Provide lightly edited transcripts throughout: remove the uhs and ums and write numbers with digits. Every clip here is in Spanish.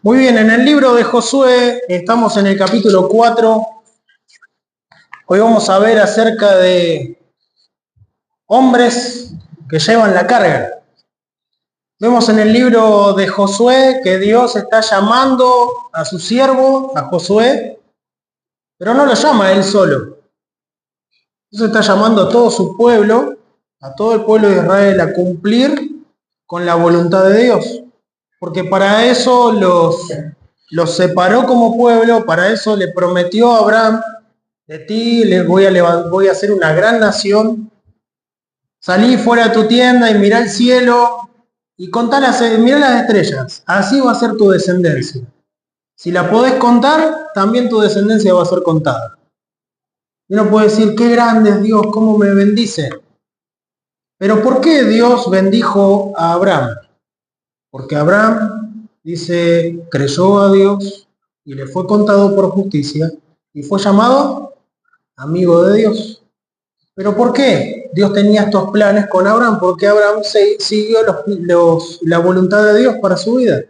Muy bien, en el libro de Josué estamos en el capítulo 4. Hoy vamos a ver acerca de hombres que llevan la carga. Vemos en el libro de Josué que Dios está llamando a su siervo, a Josué, pero no lo llama a él solo. Dios está llamando a todo su pueblo, a todo el pueblo de Israel, a cumplir con la voluntad de Dios. Porque para eso los separó como pueblo, para eso le prometió a Abraham: de ti les voy a hacer una gran nación. Salí fuera de tu tienda y mirá el cielo y mirá las estrellas. Así va a ser tu descendencia. Si la podés contar, también tu descendencia va a ser contada. Y uno puede decir: qué grande es Dios, cómo me bendice. Pero ¿por qué Dios bendijo a Abraham? Porque Abraham, dice, creyó a Dios y le fue contado por justicia y fue llamado amigo de Dios. ¿Pero por qué Dios tenía estos planes con Abraham? Porque Abraham siguió la voluntad de Dios para su vida.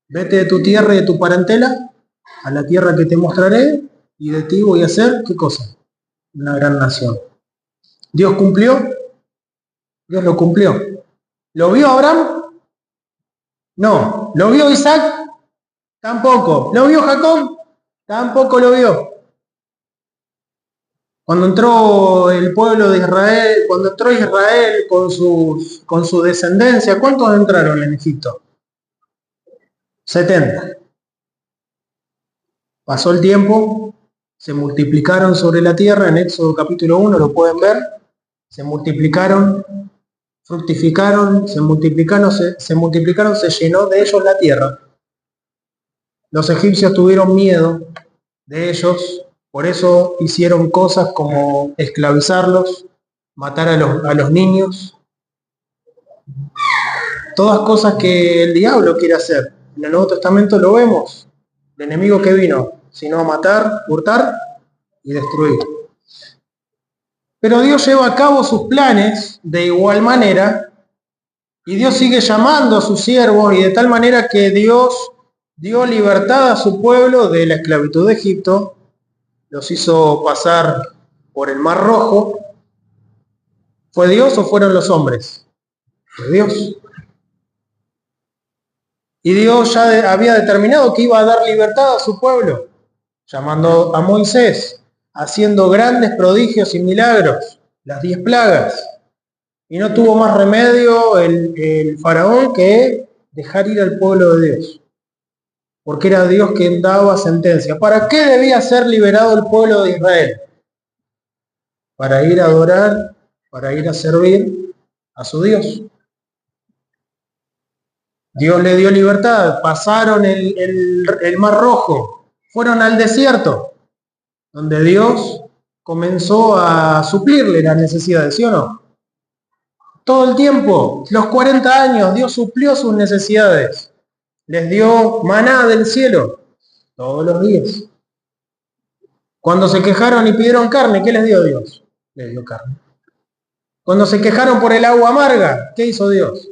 Vete de tu tierra y de tu parentela a la tierra que te mostraré, y de ti voy a hacer, ¿qué cosa? Una gran nación. ¿Dios cumplió? Dios lo cumplió. ¿Lo vio Abraham? No. ¿Lo vio Isaac? Tampoco. ¿Lo vio Jacob? Tampoco lo vio. Cuando entró el pueblo de Israel, cuando entró Israel con su descendencia, ¿cuántos entraron en Egipto? 70. Pasó el tiempo, se multiplicaron sobre la tierra, en Éxodo capítulo 1 lo pueden ver, se multiplicaron, fructificaron, se multiplicaron, se llenó de ellos la tierra. Los egipcios tuvieron miedo de ellos, por eso hicieron cosas como esclavizarlos, matar a los niños, todas cosas que el diablo quiere hacer. En el Nuevo Testamento lo vemos, el enemigo que vino, sino a matar, hurtar y destruir. Pero Dios lleva a cabo sus planes de igual manera, y Dios sigue llamando a sus siervos, y de tal manera que Dios dio libertad a su pueblo de la esclavitud de Egipto, los hizo pasar por el Mar Rojo. ¿Fue Dios o fueron los hombres? Fue Dios. Y Dios ya había determinado que iba a dar libertad a su pueblo, llamando a Moisés, haciendo grandes prodigios y milagros, las 10 plagas. Y no tuvo más remedio el faraón que dejar ir al pueblo de Dios, porque era Dios quien daba sentencia. ¿Para qué debía ser liberado el pueblo de Israel? Para ir a adorar, para ir a servir a su Dios. Dios le dio libertad, pasaron el Mar Rojo, fueron al desierto, donde Dios comenzó a suplirle las necesidades, ¿sí o no? Todo el tiempo, los 40 años, Dios suplió sus necesidades. Les dio maná del cielo, todos los días. Cuando se quejaron y pidieron carne, ¿qué les dio Dios? Les dio carne. Cuando se quejaron por el agua amarga, ¿qué hizo Dios?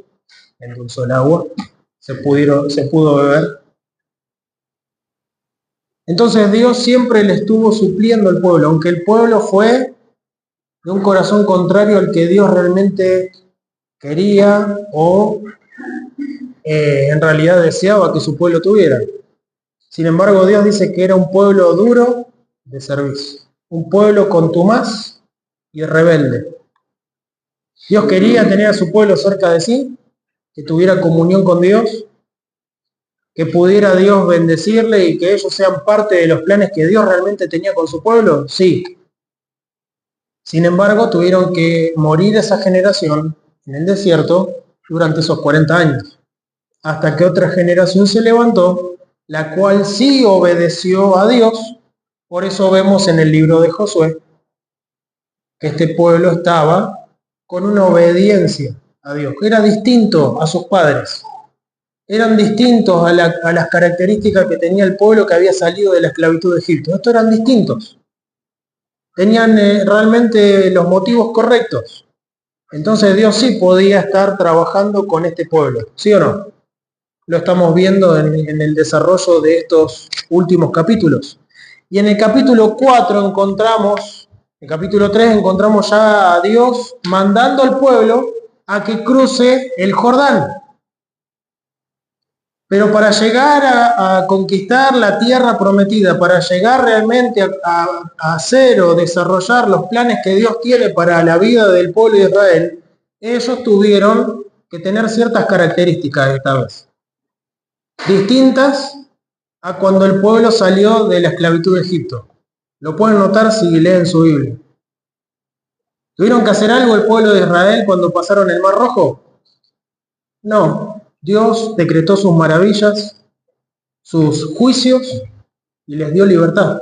Endulzó el agua, se pudo beber. Entonces Dios siempre le estuvo supliendo al pueblo, aunque el pueblo fue de un corazón contrario al que Dios realmente quería o en realidad deseaba que su pueblo tuviera. Sin embargo, Dios dice que era un pueblo duro de servicio, un pueblo contumaz y rebelde. Dios quería tener a su pueblo cerca de sí, que tuviera comunión con Dios, que pudiera Dios bendecirle y que ellos sean parte de los planes que Dios realmente tenía con su pueblo, sí. Sin embargo, tuvieron que morir esa generación en el desierto durante esos 40 años, hasta que otra generación se levantó, la cual sí obedeció a Dios. Por eso vemos en el libro de Josué que este pueblo estaba con una obediencia a Dios, que era distinto a sus padres. Eran distintos a las características que tenía el pueblo que había salido de la esclavitud de Egipto. Estos eran distintos. Tenían realmente los motivos correctos. Entonces Dios sí podía estar trabajando con este pueblo, ¿sí o no? lo estamos viendo en el desarrollo de estos últimos capítulos. Y en el capítulo 4 encontramos, en el capítulo 3 encontramos ya a Dios mandando al pueblo a que cruce el Jordán. Pero para llegar a conquistar la tierra prometida, para llegar realmente a hacer o desarrollar los planes que Dios tiene para la vida del pueblo de Israel, ellos tuvieron que tener ciertas características esta vez, distintas a cuando el pueblo salió de la esclavitud de Egipto. Lo pueden notar si leen su Biblia. ¿Tuvieron que hacer algo el pueblo de Israel cuando pasaron el Mar Rojo? No. Dios decretó sus maravillas, sus juicios y les dio libertad.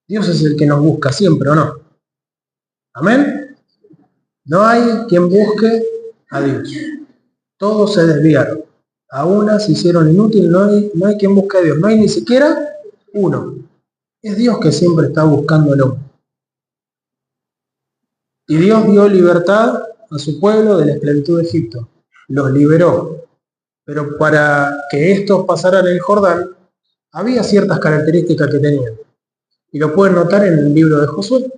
Dios es el que nos busca siempre, ¿o no? ¿Amén? No hay quien busque a Dios. Todos se desviaron. A una se hicieron inútiles, no hay quien busque a Dios. No hay ni siquiera uno. Es Dios que siempre está buscando al hombre. Y Dios dio libertad a su pueblo de la esclavitud de Egipto. Los liberó. Pero para que estos pasaran el Jordán, había ciertas características que tenían. Y lo pueden notar en el libro de Josué.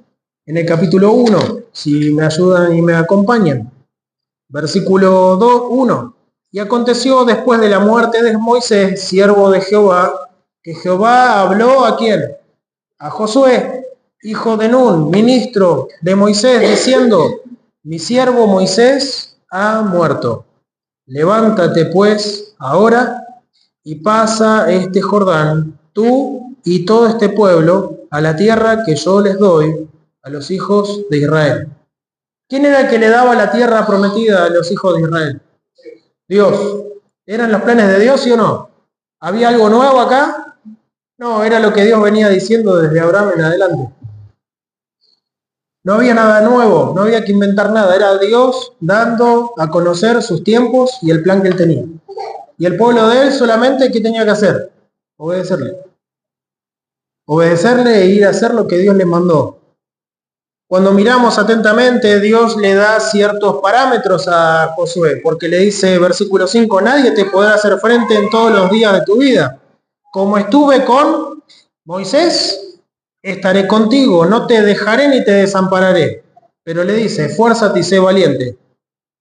En el capítulo 1, si me ayudan y me acompañan. Versículo 1. Y aconteció después de la muerte de Moisés, siervo de Jehová, que Jehová habló ¿a quién? A Josué, hijo de Nun, ministro de Moisés, diciendo: mi siervo Moisés ha muerto. Levántate pues ahora y pasa este Jordán, tú y todo este pueblo, a la tierra que yo les doy a los hijos de Israel. ¿Quién era el que le daba la tierra prometida a los hijos de Israel? Dios. ¿Eran los planes de Dios, sí o no? ¿Había algo nuevo acá? No, era lo que Dios venía diciendo desde Abraham en adelante. No había nada nuevo, no había que inventar nada. Era Dios dando a conocer sus tiempos y el plan que Él tenía. Y el pueblo de Él solamente, ¿qué tenía que hacer? Obedecerle. Obedecerle e ir a hacer lo que Dios le mandó. Cuando miramos atentamente, Dios le da ciertos parámetros a Josué, porque le dice, versículo 5, nadie te podrá hacer frente en todos los días de tu vida. Como estuve con Moisés, estaré contigo, no te dejaré ni te desampararé. Pero le dice, esfuérzate y sé valiente,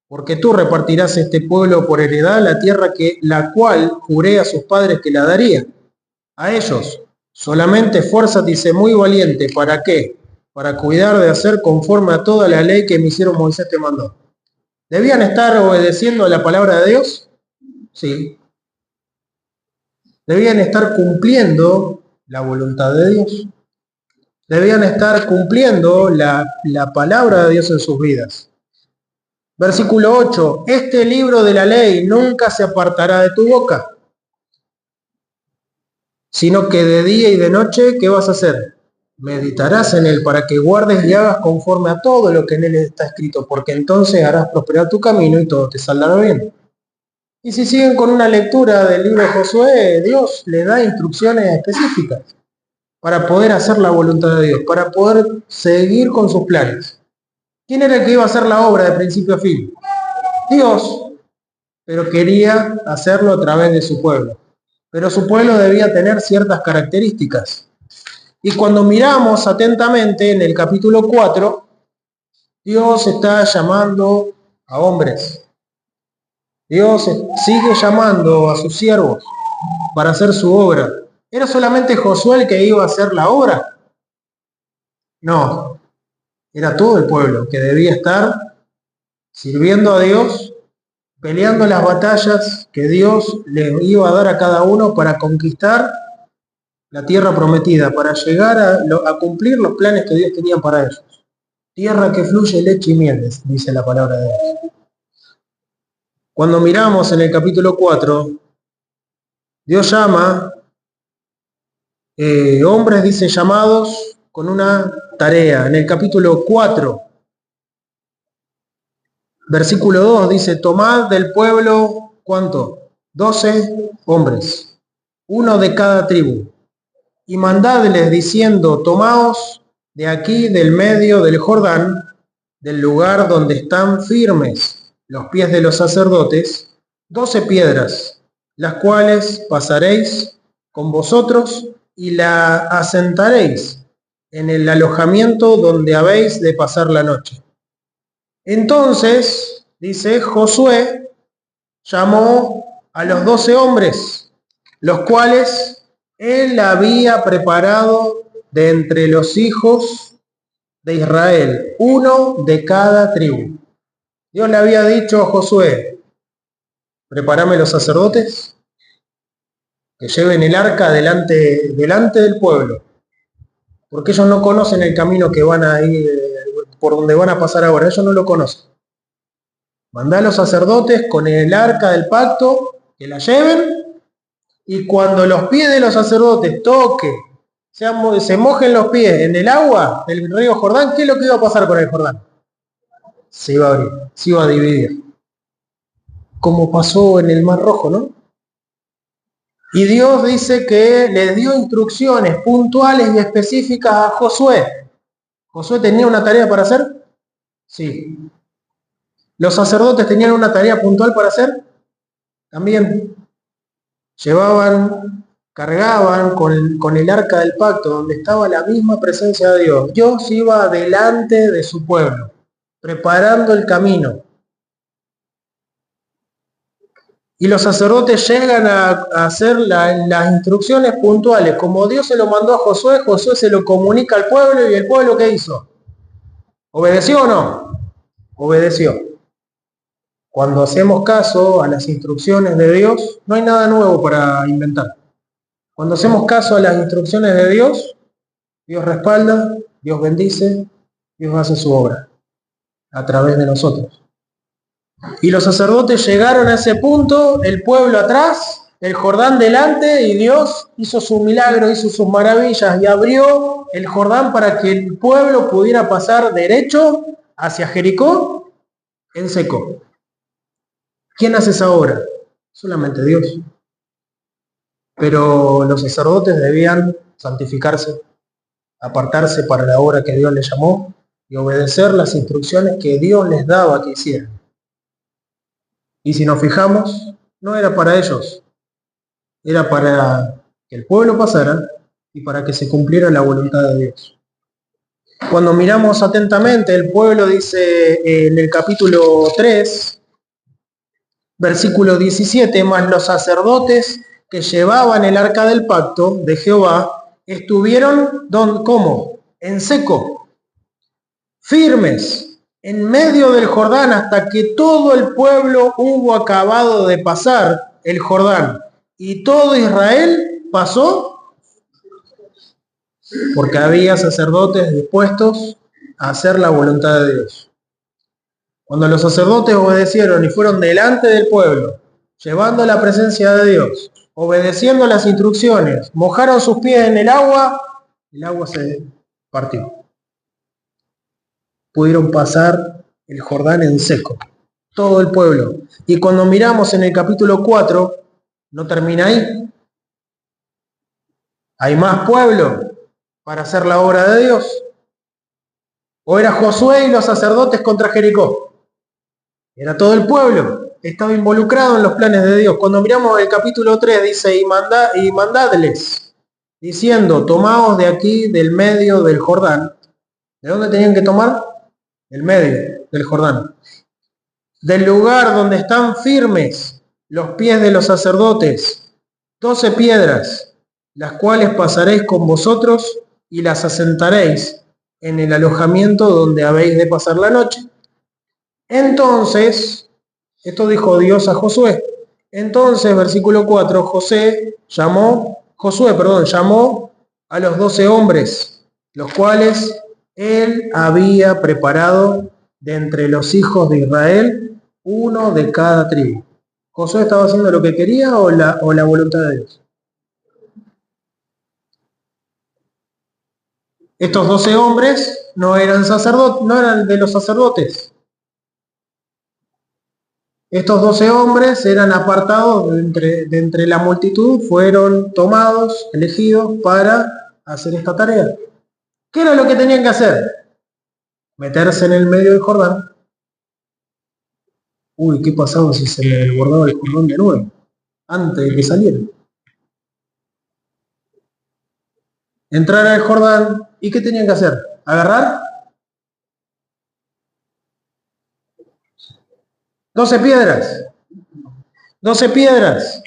porque tú repartirás este pueblo por heredad la tierra la cual juré a sus padres que la daría. A ellos, solamente esfuérzate y sé muy valiente. ¿Para qué? Para cuidar de hacer conforme a toda la ley que mi siervo Moisés te mandó. ¿Debían estar obedeciendo a la palabra de Dios? Sí. ¿Debían estar cumpliendo la voluntad de Dios? Debían estar cumpliendo la palabra de Dios en sus vidas. Versículo 8. Este libro de la ley nunca se apartará de tu boca, sino que de día y de noche, ¿qué vas a hacer? Meditarás en él para que guardes y hagas conforme a todo lo que en él está escrito, porque entonces harás prosperar tu camino y todo te saldrá bien. Y si siguen con una lectura del libro de Josué, Dios le da instrucciones específicas para poder hacer la voluntad de Dios, para poder seguir con sus planes. ¿Quién era el que iba a hacer la obra de principio a fin? Dios, pero quería hacerlo a través de su pueblo. Pero su pueblo debía tener ciertas características. Y cuando miramos atentamente en el capítulo 4, Dios está llamando a hombres. Dios sigue llamando a sus siervos para hacer su obra. ¿Era solamente Josué el que iba a hacer la obra? No, era todo el pueblo que debía estar sirviendo a Dios, peleando las batallas que Dios les iba a dar a cada uno para conquistar la tierra prometida, para llegar a cumplir los planes que Dios tenía para ellos. Tierra que fluye leche y miel, dice la palabra de Dios. Cuando miramos en el capítulo 4, Dios llama, hombres, dice, llamados con una tarea. En el capítulo 4, versículo 2, dice, tomad del pueblo, ¿cuánto? 12 hombres, uno de cada tribu, y mandadles diciendo, tomaos de aquí, del medio del Jordán, del lugar donde están firmes los pies de los sacerdotes, 12 piedras, las cuales pasaréis con vosotros y la asentaréis en el alojamiento donde habéis de pasar la noche. Entonces, dice, Josué llamó a los 12 hombres, los cuales él había preparado de entre los hijos de Israel, uno de cada tribu. Dios le había dicho a Josué, prepárame los sacerdotes que lleven el arca delante del pueblo, porque ellos no conocen el camino que van a ir, por donde van a pasar ahora, ellos no lo conocen. Mandá a los sacerdotes con el arca del pacto, que la lleven, y cuando los pies de los sacerdotes toquen, se mojen los pies en el agua del río Jordán, ¿qué es lo que iba a pasar con el Jordán? Se iba a abrir, se iba a dividir. Como pasó en el Mar Rojo, ¿no? Y Dios dice que le dio instrucciones puntuales y específicas a Josué. ¿Josué tenía una tarea para hacer? Sí. ¿Los sacerdotes tenían una tarea puntual para hacer? También. Cargaban con el arca del pacto, donde estaba la misma presencia de Dios. Dios iba delante de su pueblo, preparando el camino. Y los sacerdotes llegan a hacer las instrucciones puntuales. Como Dios se lo mandó a Josué, Josué se lo comunica al pueblo, y el pueblo ¿qué hizo? ¿Obedeció o no? Obedeció. Cuando hacemos caso a las instrucciones de Dios, no hay nada nuevo para inventar. Cuando hacemos caso a las instrucciones de Dios, Dios respalda, Dios bendice, Dios hace su obra a través de nosotros. Y los sacerdotes llegaron a ese punto, el pueblo atrás, el Jordán delante, y Dios hizo su milagro, hizo sus maravillas y abrió el Jordán para que el pueblo pudiera pasar derecho hacia Jericó en seco. ¿Quién hace esa obra? Solamente Dios. Pero los sacerdotes debían santificarse, apartarse para la obra que Dios les llamó y obedecer las instrucciones que Dios les daba que hicieran. Y si nos fijamos, no era para ellos, era para que el pueblo pasara y para que se cumpliera la voluntad de Dios. Cuando miramos atentamente, el pueblo dice en el capítulo 3, versículo 17, mas los sacerdotes que llevaban el arca del pacto de Jehová estuvieron, ¿cómo? En seco, firmes, en medio del Jordán, hasta que todo el pueblo hubo acabado de pasar el Jordán. Y todo Israel pasó, porque había sacerdotes dispuestos a hacer la voluntad de Dios. Cuando los sacerdotes obedecieron y fueron delante del pueblo, llevando la presencia de Dios, obedeciendo las instrucciones, mojaron sus pies en el agua se partió. Pudieron pasar el Jordán en seco, todo el pueblo. Y cuando miramos en el capítulo 4, no termina ahí. Hay más pueblo para hacer la obra de Dios. O era Josué y los sacerdotes contra Jericó. Era todo el pueblo, estaba involucrado en los planes de Dios. Cuando miramos el capítulo 3 dice, y mandadles, diciendo, tomaos de aquí del medio del Jordán. ¿De dónde tenían que tomar? Del medio del Jordán. Del lugar donde están firmes los pies de los sacerdotes, 12 piedras, las cuales pasaréis con vosotros y las asentaréis en el alojamiento donde habéis de pasar la noche. Entonces, esto dijo Dios a Josué. Entonces, versículo 4, Josué llamó a los 12 hombres, los cuales él había preparado de entre los hijos de Israel, uno de cada tribu. ¿Josué estaba haciendo lo que quería o la voluntad de Dios? Estos 12 hombres no eran sacerdotes, no eran de los sacerdotes. Estos 12 hombres eran apartados de entre la multitud, fueron tomados, elegidos para hacer esta tarea. ¿Qué era lo que tenían que hacer? Meterse en el medio del Jordán. Uy, ¿qué pasaba si se me desbordaba el Jordán de nuevo? antes de que salieran. Entrar al Jordán, ¿y qué tenían que hacer? ¿Agarrar? 12 piedras. 12 piedras.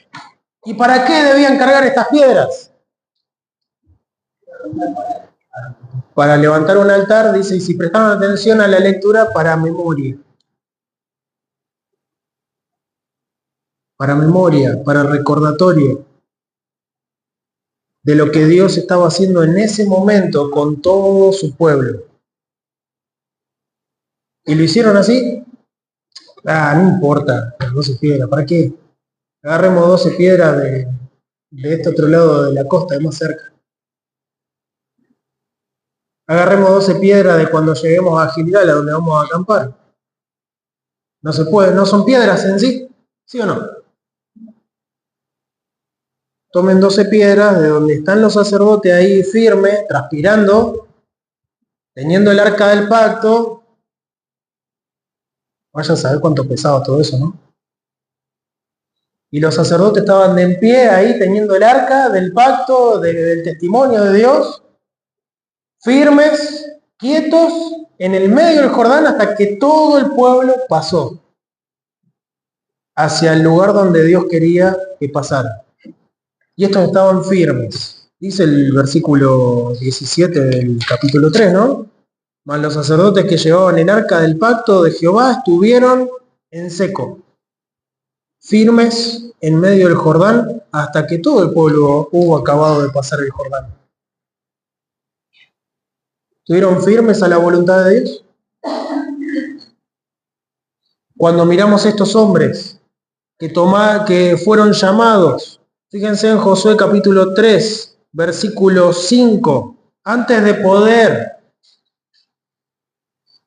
¿Y para qué debían cargar estas piedras? Para levantar un altar, dice, y si prestaban atención a la lectura, para memoria. Para memoria, para recordatorio de lo que Dios estaba haciendo en ese momento con todo su pueblo. ¿Y lo hicieron así? No importa, las 12 piedras, ¿para qué? Agarremos 12 piedras de este otro lado de la costa, de más cerca. Agarremos 12 piedras de cuando lleguemos a Gilgal, a donde vamos a acampar. No se puede, no son piedras en sí, ¿sí o no? Tomen 12 piedras de donde están los sacerdotes ahí firmes, transpirando, teniendo el arca del pacto. Vaya a saber cuánto pesaba todo eso, ¿no? Y los sacerdotes estaban de en pie ahí teniendo el arca del pacto, del testimonio de Dios, firmes, quietos, en el medio del Jordán hasta que todo el pueblo pasó hacia el lugar donde Dios quería que pasara. Y estos estaban firmes. Dice el versículo 17 del capítulo 3, ¿no? Mas los sacerdotes que llevaban el arca del pacto de Jehová estuvieron en seco, firmes en medio del Jordán, hasta que todo el pueblo hubo acabado de pasar el Jordán. ¿Estuvieron firmes a la voluntad de Dios? Cuando miramos a estos hombres que fueron llamados, fíjense en Josué capítulo 3, versículo 5, antes de poder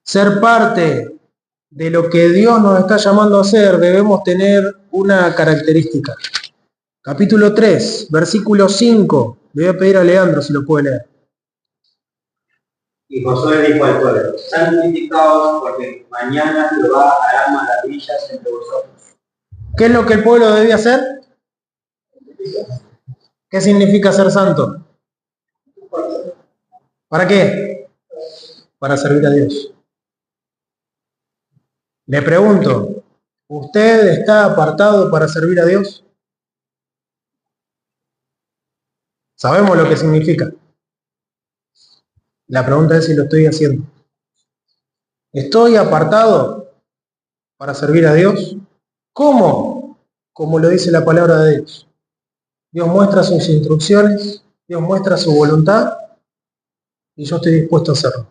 ser parte de lo que Dios nos está llamando a hacer, debemos tener una característica. Capítulo 3, versículo 5. Le voy a pedir a Leandro si lo puede leer. Y Josué dijo al pueblo: santificaos, porque mañana Jehová hará maravillas entre vosotros. ¿Qué es lo que el pueblo debía hacer? ¿Qué significa ser santo? ¿Para qué? Para servir a Dios. Le pregunto, ¿usted está apartado para servir a Dios? Sabemos lo que significa. La pregunta es si lo estoy haciendo. ¿Estoy apartado para servir a Dios? ¿Cómo? Como lo dice la palabra de Dios. Dios muestra sus instrucciones, Dios muestra su voluntad y yo estoy dispuesto a hacerlo.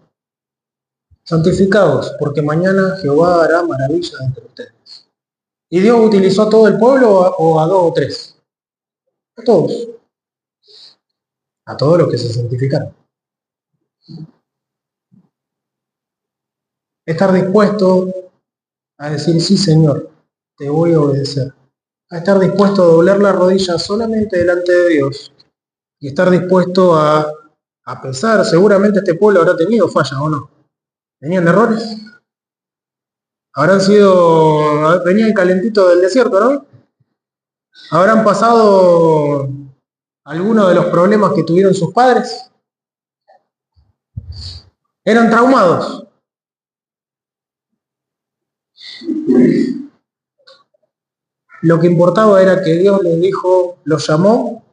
Santificados, porque mañana Jehová hará maravillas entre ustedes. ¿Y Dios utilizó a todo el pueblo o a 2 o 3? A todos. A todos los que se santificaron. Estar dispuesto a decir, sí Señor, te voy a obedecer. A estar dispuesto a doblar la rodilla solamente delante de Dios. Y estar dispuesto a pesar, seguramente este pueblo habrá tenido fallas o no. ¿Tenían errores? Venían calentitos del desierto, ¿no? ¿Habrán pasado algunos de los problemas que tuvieron sus padres? ¿Eran traumados? Lo que importaba era que Dios les dijo, los llamó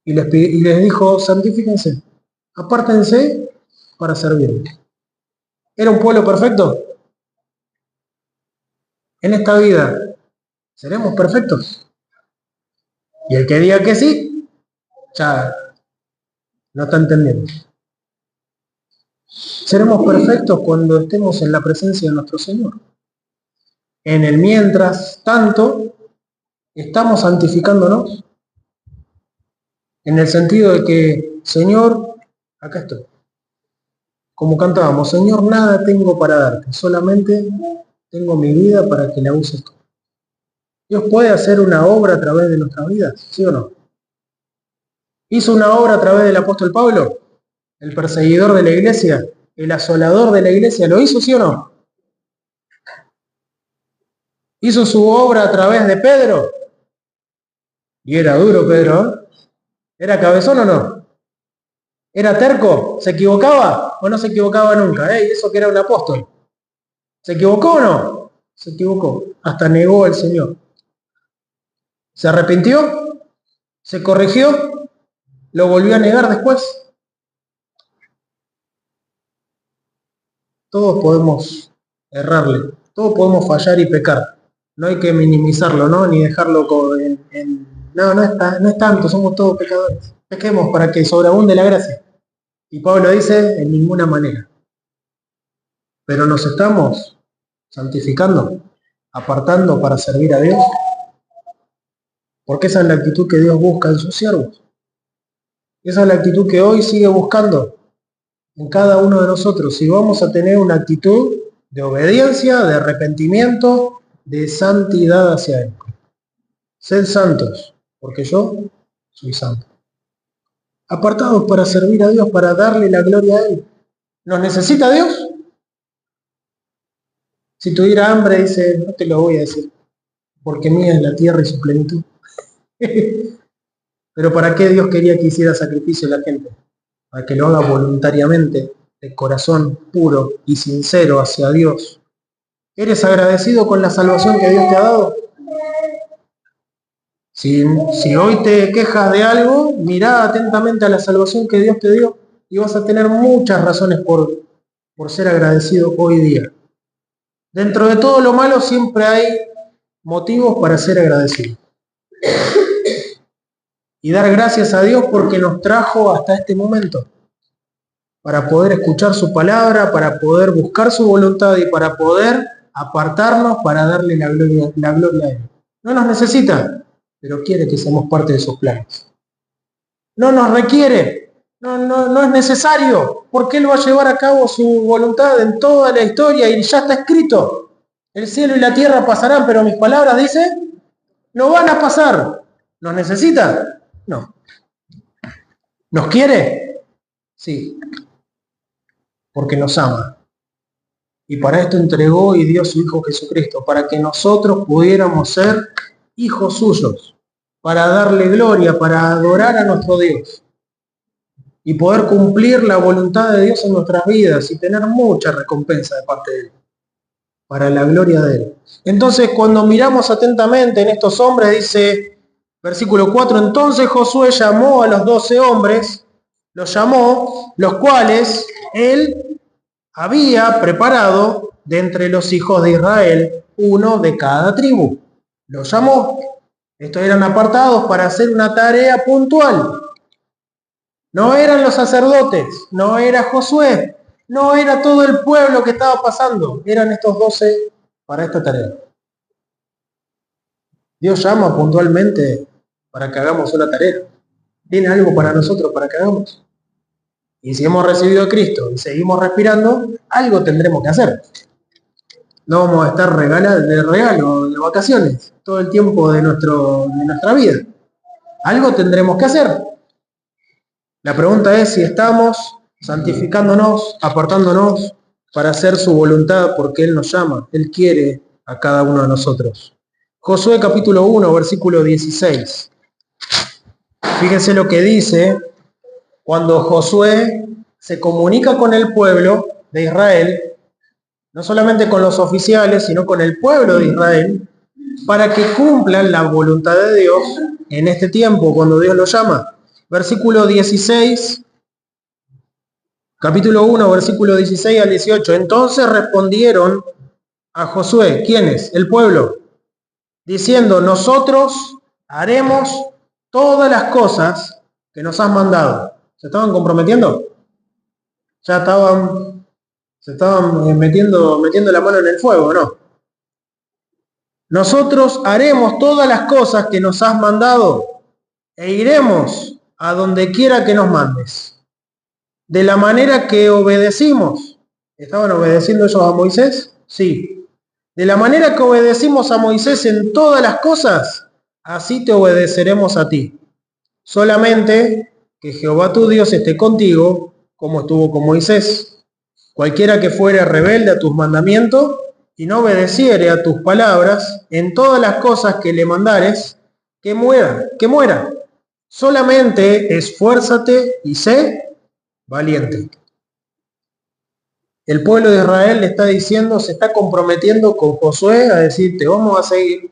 y les dijo, santifíquense, apártense para servir. ¿Era un pueblo perfecto? En esta vida, ¿seremos perfectos? Y el que diga que sí, ya no está entendiendo. Seremos perfectos cuando estemos en la presencia de nuestro Señor. En el mientras tanto, estamos santificándonos en el sentido de que, Señor, acá estoy. Como cantábamos, Señor, nada tengo para darte, solamente tengo mi vida para que la uses tú. Dios puede hacer una obra a través de nuestras vidas, ¿sí o no? ¿Hizo una obra a través del apóstol Pablo? El perseguidor de la iglesia, el asolador de la iglesia, ¿lo hizo, sí o no? ¿Hizo su obra a través de Pedro? Y era duro Pedro, ¿eh? ¿Era cabezón o no? ¿Era terco? ¿Se equivocaba o no se equivocaba nunca? Y eso que era un apóstol. ¿Se equivocó o no? Se equivocó. Hasta negó al Señor. ¿Se arrepintió? ¿Se corrigió? ¿Lo volvió a negar después? Todos podemos errarle. Todos podemos fallar y pecar. No hay que minimizarlo, ¿no? Ni dejarlo no, no es tanto, somos todos pecadores. Pequemos para que sobreabunde la gracia. Y Pablo dice, en ninguna manera. Pero nos estamos santificando, apartando para servir a Dios. Porque esa es la actitud que Dios busca en sus siervos. Esa es la actitud que hoy sigue buscando en cada uno de nosotros. Si vamos a tener una actitud de obediencia, de arrepentimiento, de santidad hacia Él. Sed santos, porque yo soy santo. Apartados para servir a Dios, para darle la gloria a Él. ¿Nos necesita Dios? Si tuviera hambre, dice, no te lo voy a decir, porque mía es la tierra y su plenitud. Pero ¿para qué Dios quería que hiciera sacrificio a la gente? Para que lo haga voluntariamente, de corazón puro y sincero hacia Dios. ¿Eres agradecido con la salvación que Dios te ha dado? Si hoy te quejas de algo, mirá atentamente a la salvación que Dios te dio y vas a tener muchas razones por ser agradecido hoy día. Dentro de todo lo malo siempre hay motivos para ser agradecido. Y dar gracias a Dios porque nos trajo hasta este momento. Para poder escuchar su palabra, para poder buscar su voluntad y para poder apartarnos para darle la gloria a Él. No nos necesita, pero quiere que seamos parte de sus planes. No nos requiere, no es necesario, porque Él va a llevar a cabo su voluntad en toda la historia y ya está escrito. El cielo y la tierra pasarán, pero mis palabras, dice, no van a pasar. ¿Nos necesita? No. ¿Nos quiere? Sí. Porque nos ama. Y para esto entregó y dio su Hijo Jesucristo, para que nosotros pudiéramos ser hijos suyos, para darle gloria, para adorar a nuestro Dios y poder cumplir la voluntad de Dios en nuestras vidas y tener mucha recompensa de parte de Él, para la gloria de Él. Entonces, cuando miramos atentamente en estos hombres, dice, versículo 4, entonces Josué llamó a los 12 hombres, los llamó, los cuales Él había preparado de entre los hijos de Israel, uno de cada tribu. Los llamó. Estos eran apartados para hacer una tarea puntual. No eran los sacerdotes, no era Josué, no era todo el pueblo que estaba pasando. Eran estos 12 para esta tarea. Dios llama puntualmente para que hagamos una tarea. Tiene algo para nosotros para que hagamos. Y si hemos recibido a Cristo y seguimos respirando, algo tendremos que hacer. No vamos a estar de regalo, de vacaciones, todo el tiempo de nuestra vida. Algo tendremos que hacer. La pregunta es si estamos santificándonos, apartándonos para hacer su voluntad, porque Él nos llama, Él quiere a cada uno de nosotros. Josué capítulo 1, versículo 16. Fíjense lo que dice cuando Josué se comunica con el pueblo de Israel, no solamente con los oficiales, sino con el pueblo de Israel, para que cumplan la voluntad de Dios en este tiempo, cuando Dios los llama. Versículo 16, capítulo 1, versículo 16 al 18. Entonces respondieron a Josué, ¿quiénes? El pueblo, diciendo, nosotros haremos todas las cosas que nos has mandado. ¿Se estaban comprometiendo? Ya se estaban metiendo la mano en el fuego, ¿no? Nosotros haremos todas las cosas que nos has mandado e iremos a donde quiera que nos mandes. De la manera que obedecimos. ¿Estaban obedeciendo ellos a Moisés? Sí. De la manera que obedecimos a Moisés en todas las cosas, así te obedeceremos a ti. Solamente que Jehová tu Dios esté contigo, como estuvo con Moisés. Cualquiera que fuere rebelde a tus mandamientos y no obedeciere a tus palabras, en todas las cosas que le mandares, que muera. Solamente esfuérzate y sé valiente. El pueblo de Israel le está diciendo, se está comprometiendo con Josué a decirte, vamos a seguir,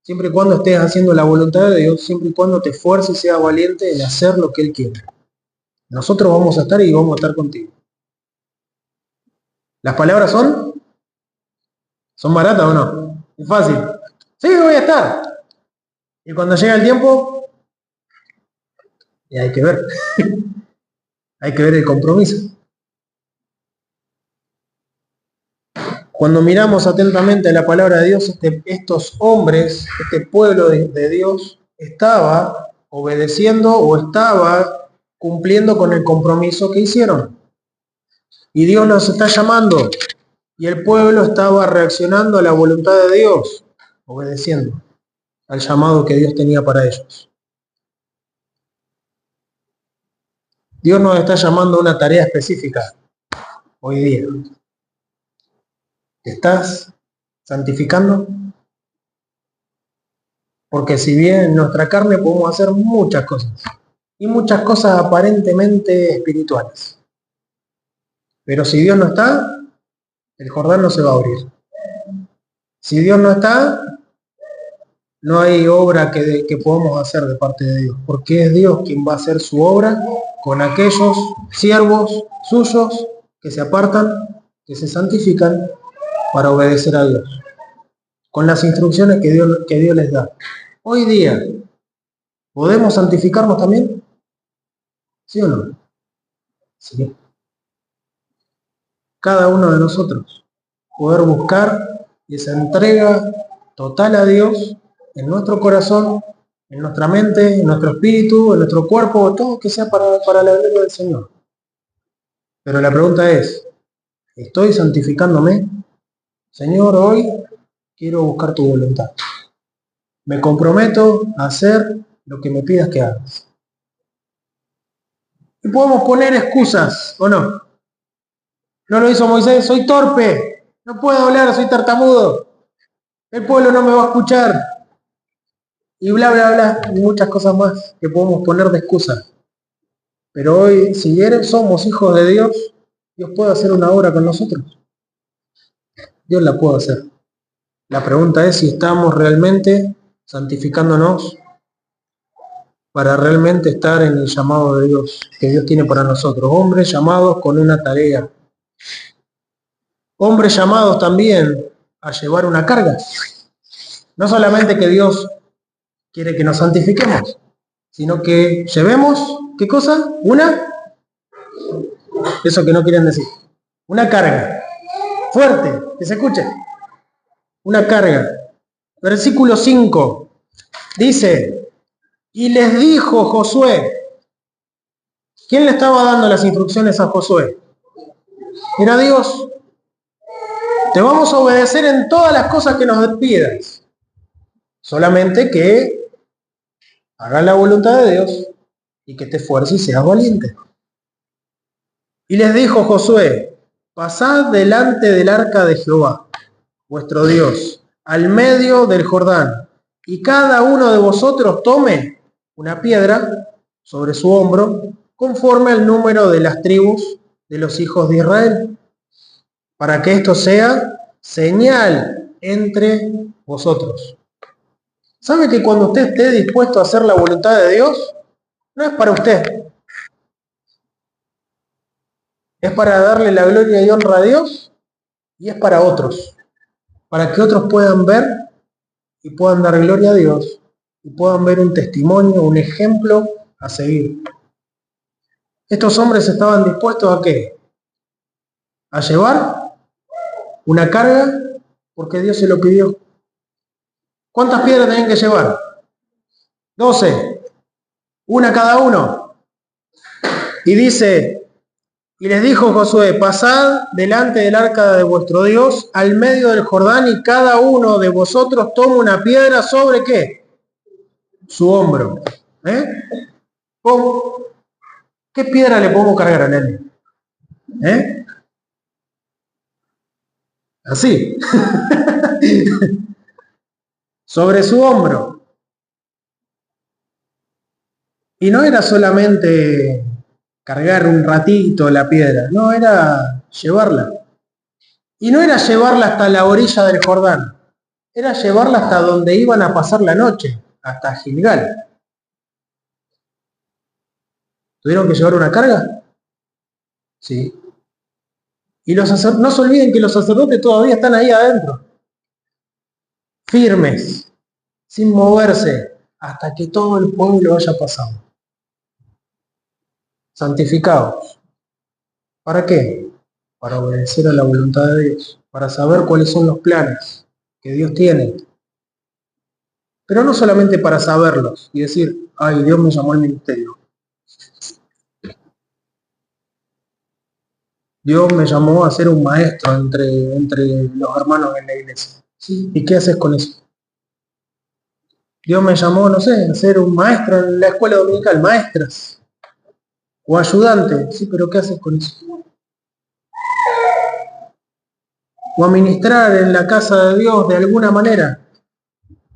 siempre y cuando estés haciendo la voluntad de Dios, siempre y cuando te esfuerces y seas valiente en hacer lo que Él quiere. Nosotros vamos a estar y vamos a estar contigo. ¿Las palabras son baratas o no? Es fácil. Sí, voy a estar. Y cuando llega el tiempo, y hay que ver. Hay que ver el compromiso. Cuando miramos atentamente la palabra de Dios, estos hombres, este pueblo de Dios, estaba obedeciendo o estaba cumpliendo con el compromiso que hicieron. Y Dios los está llamando. Y el pueblo estaba reaccionando a la voluntad de Dios, obedeciendo al llamado que Dios tenía para ellos. Dios nos está llamando a una tarea específica hoy día. ¿Te estás santificando? Porque si bien en nuestra carne podemos hacer muchas cosas, y muchas cosas aparentemente espirituales. Pero si Dios no está, el Jordán no se va a abrir. Si Dios no está, no hay obra que podamos hacer de parte de Dios, porque es Dios quien va a hacer su obra con aquellos siervos suyos que se apartan, que se santifican para obedecer a Dios, con las instrucciones que Dios les da. Hoy día, ¿podemos santificarnos también? ¿Sí o no? Sí. Cada uno de nosotros, poder buscar esa entrega total a Dios en nuestro corazón, en nuestra mente, en nuestro espíritu, en nuestro cuerpo, todo que sea para la gloria del Señor. Pero la pregunta es, ¿estoy santificándome? Señor, hoy quiero buscar tu voluntad. Me comprometo a hacer lo que me pidas que hagas. Y podemos poner excusas, ¿o no? No lo hizo Moisés, soy torpe, no puedo hablar, soy tartamudo. El pueblo no me va a escuchar. Y bla, bla, bla, y muchas cosas más que podemos poner de excusa. Pero hoy, si somos hijos de Dios, Dios puede hacer una obra con nosotros. Dios la puede hacer. La pregunta es si estamos realmente santificándonos para realmente estar en el llamado de Dios, que Dios tiene para nosotros. Hombres llamados con una tarea. Hombres llamados también a llevar una carga. No solamente que Dios quiere que nos santifiquemos, sino que llevemos, ¿qué cosa? Eso que no quieren decir. Una carga. Fuerte, que se escuche. Una carga. Versículo 5. Dice, y les dijo Josué. ¿Quién le estaba dando las instrucciones a Josué? Era Dios. Te vamos a obedecer en todas las cosas que nos pidas. Solamente que hagas la voluntad de Dios y que te esfuerces y seas valiente. Y les dijo Josué, pasad delante del arca de Jehová, vuestro Dios, al medio del Jordán, y cada uno de vosotros tome una piedra sobre su hombro, conforme al número de las tribus de los hijos de Israel, para que esto sea señal entre vosotros. ¿Sabe que cuando usted esté dispuesto a hacer la voluntad de Dios, no es para usted? Es para darle la gloria y honra a Dios y es para otros. Para que otros puedan ver y puedan dar gloria a Dios y puedan ver un testimonio, un ejemplo a seguir. Estos hombres estaban dispuestos ¿a qué? A llevar una carga porque Dios se lo pidió. ¿Cuántas piedras tenían que llevar? 12. Una cada uno. Y dice, y les dijo Josué, pasad delante del arca de vuestro Dios al medio del Jordán y cada uno de vosotros toma una piedra sobre ¿qué? Su hombro. ¿Qué piedra le podemos cargar a él? Así. Sobre su hombro. Y no era solamente cargar un ratito la piedra, no, era llevarla. Y no era llevarla hasta la orilla del Jordán, era llevarla hasta donde iban a pasar la noche, hasta Gilgal. ¿Tuvieron que llevar una carga? Sí. Y no se olviden que los sacerdotes todavía están ahí adentro, firmes, sin moverse, hasta que todo el pueblo haya pasado. Santificados. ¿Para qué? Para obedecer a la voluntad de Dios, para saber cuáles son los planes que Dios tiene. Pero no solamente para saberlos y decir, ay, Dios me llamó al ministerio. Dios me llamó a ser un maestro entre los hermanos en la iglesia. ¿Sí? ¿Y qué haces con eso? Dios me llamó, no sé, a ser un maestro en la escuela dominical, maestras. O ayudante. Sí, pero ¿qué haces con eso? O a ministrar en la casa de Dios de alguna manera.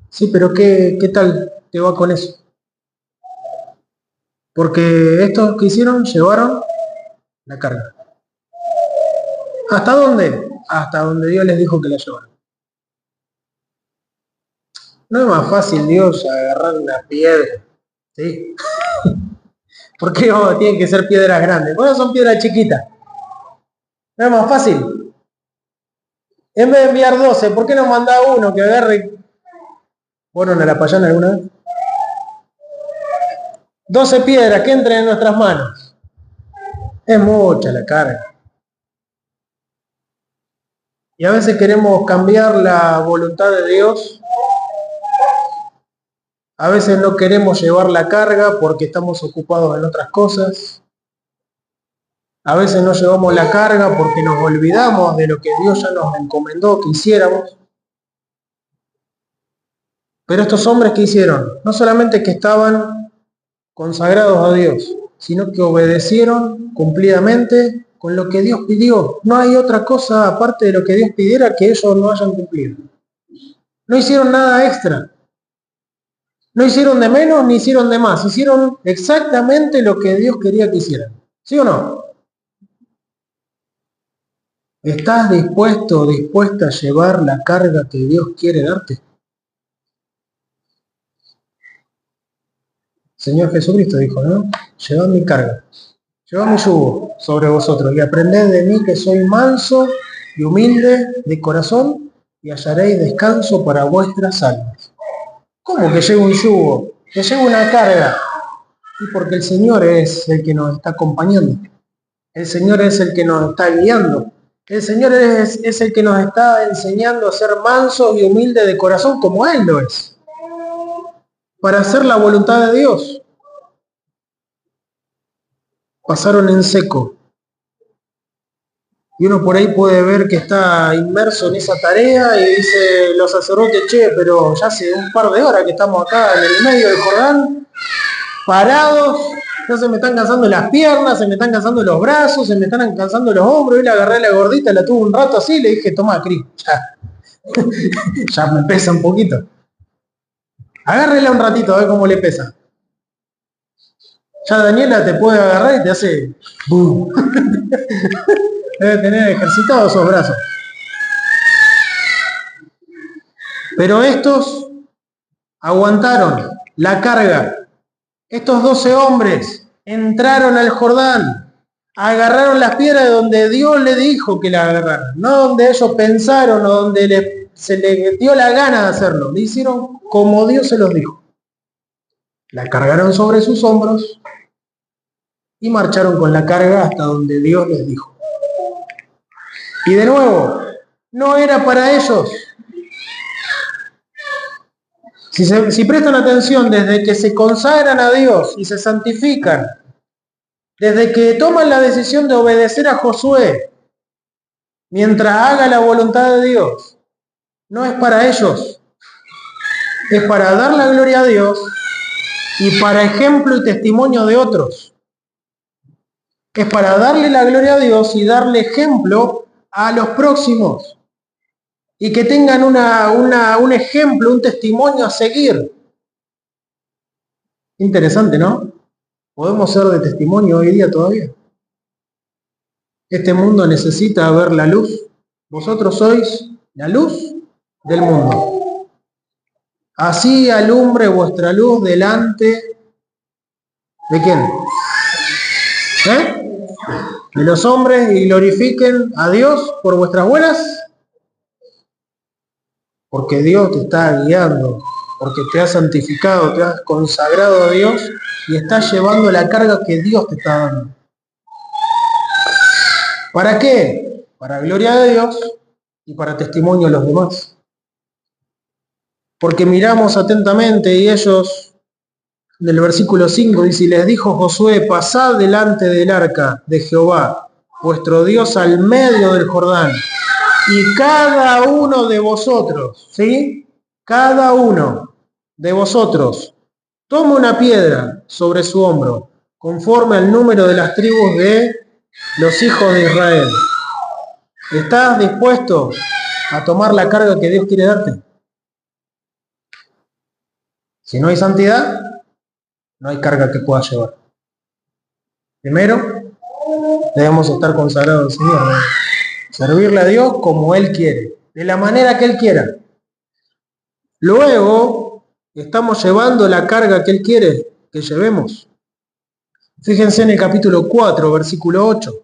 Sí, pero ¿qué tal te va con eso? Porque estos que hicieron, llevaron la carga. ¿Hasta dónde? Hasta donde Dios les dijo que la llevaran. No es más fácil Dios agarrar una piedra, ¿sí? ¿Por qué tienen que ser piedras grandes? Bueno, son piedras chiquitas. No es más fácil. En vez de enviar 12, ¿por qué no manda uno que agarre? ¿Fueron a la payana alguna vez? 12 piedras que entren en nuestras manos. Es mucha la carga. Y a veces queremos cambiar la voluntad de Dios. A veces no queremos llevar la carga porque estamos ocupados en otras cosas. A veces no llevamos la carga porque nos olvidamos de lo que Dios ya nos encomendó que hiciéramos. Pero estos hombres, ¿qué hicieron? No solamente que estaban consagrados a Dios, sino que obedecieron cumplidamente con lo que Dios pidió. No hay otra cosa aparte de lo que Dios pidiera que ellos no hayan cumplido. No hicieron nada extra. No hicieron de menos ni hicieron de más. Hicieron exactamente lo que Dios quería que hicieran. ¿Sí o no? ¿Estás dispuesto o dispuesta a llevar la carga que Dios quiere darte? Señor Jesucristo dijo, ¿no? Llevad mi carga, llevad mi yugo sobre vosotros y aprended de mí que soy manso y humilde de corazón y hallaréis descanso para vuestras almas. ¿Cómo que llevo un yugo? Que llevo una carga. Y porque el Señor es el que nos está acompañando. El Señor es el que nos está guiando. El Señor es el que nos está enseñando a ser mansos y humildes de corazón como Él lo es. Para hacer la voluntad de Dios. Pasaron en seco. Y uno por ahí puede ver que está inmerso en esa tarea y dice los sacerdotes, che, pero ya hace un par de horas que estamos acá en el medio del Jordán, parados, ya se me están cansando las piernas, se me están cansando los brazos, se me están cansando los hombros, y le agarré a la gordita, la tuve un rato así, le dije, toma, Cris, ya me pesa un poquito. Agárrela un ratito, a ver cómo le pesa. Ya Daniela te puede agarrar y te hace ¡bum! Debe tener ejercitados esos brazos. Pero estos aguantaron la carga. Estos 12 hombres entraron al Jordán, agarraron las piedras de donde Dios le dijo que las agarraran, no donde ellos pensaron o donde se les dio la gana de hacerlo. Le hicieron como Dios se los dijo. La cargaron sobre sus hombros y marcharon con la carga hasta donde Dios les dijo. Y de nuevo, no era para ellos. Si prestan atención, desde que se consagran a Dios y se santifican, desde que toman la decisión de obedecer a Josué, mientras haga la voluntad de Dios, no es para ellos. Es para dar la gloria a Dios y para ejemplo y testimonio de otros. Es para darle la gloria a Dios y darle ejemplo a los próximos. Y que tengan un ejemplo, un testimonio a seguir. Interesante, ¿no? ¿Podemos ser de testimonio hoy día todavía? Este mundo necesita ver la luz. Vosotros sois la luz del mundo. Así alumbre vuestra luz delante ¿de quién? De los hombres, y glorifiquen a Dios por vuestras buenas. Porque Dios te está guiando, porque te ha santificado, te has consagrado a Dios y estás llevando la carga que Dios te está dando. ¿Para qué? Para gloria de Dios y para testimonio a los demás. Porque miramos atentamente y ellos, del versículo 5, dice, y les dijo Josué, pasad delante del arca de Jehová, vuestro Dios, al medio del Jordán, y cada uno de vosotros, ¿sí? Cada uno de vosotros toma una piedra sobre su hombro, conforme al número de las tribus de los hijos de Israel. ¿Estás dispuesto a tomar la carga que Dios quiere darte? Si no hay santidad, no hay carga que puedas llevar. Primero, debemos estar consagrados al Señor, servirle a Dios como Él quiere, de la manera que Él quiera. Luego, estamos llevando la carga que Él quiere que llevemos. Fíjense en el capítulo 4, versículo 8.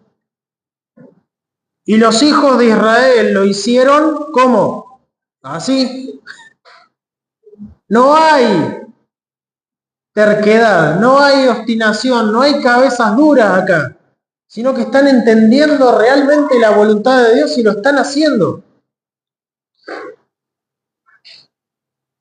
Y los hijos de Israel lo hicieron, ¿cómo? Así. No hay terquedad, no hay obstinación, no hay cabezas duras acá, sino que están entendiendo realmente la voluntad de Dios y lo están haciendo.